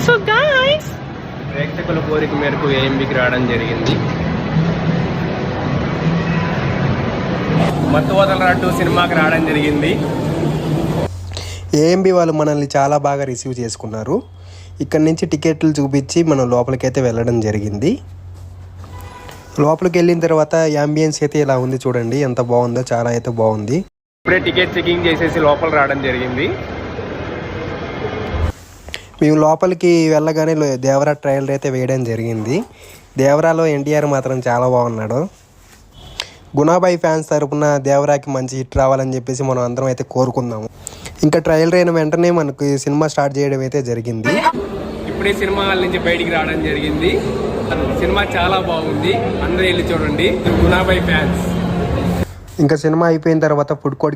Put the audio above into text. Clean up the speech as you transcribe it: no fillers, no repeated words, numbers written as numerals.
So guys, ప్రేక్షకుల కోరిక మేరకు ఏఎంబికి రావడం జరిగింది. మత్తు వదలరా 2 సినిమాకి రావడం జరిగింది. ఏఎంబి వాళ్ళు మనల్ని చాలా బాగా రిసీవ్ చేసుకున్నారు. ఇక్కడ నుంచి టికెట్లు చూపించి మనం లోపలికైతే వెళ్ళడం జరిగింది. లోపలికి వెళ్ళిన తర్వాత యాంబియన్స్ అయితే ఇలా ఉంది చూడండి, ఎంత బాగుందో, చాలా అయితే బాగుంది. ఇప్పుడే టికెట్ చెకింగ్ చేసేసి లోపల రావడం జరిగింది. మేము లోపలికి వెళ్ళగానే దేవరా ట్రైలర్ అయితే వేయడం జరిగింది. దేవరాలో ఎన్టీఆర్ మాత్రం చాలా బాగున్నాడు. గుణాబాయి ఫ్యాన్స్ తరపున దేవరాకి మంచి హిట్ రావాలని చెప్పేసి మనం అందరం అయితే కోరుకుందాము. ఇంకా ట్రైలర్ అయిన వెంటనే మనకు సినిమా స్టార్ట్ చేయడం అయితే జరిగింది. ఇప్పుడే సినిమా హాల్ నుంచి బయటికి రావడం జరిగింది. సినిమా చాలా బాగుంది, అందరూ వెళ్ళి చూడండి. గుణాబాయి ఫ్యాన్స్. ఇంకా సినిమా అయిపోయిన తర్వాత ఫుడ్ కోర్ట్కి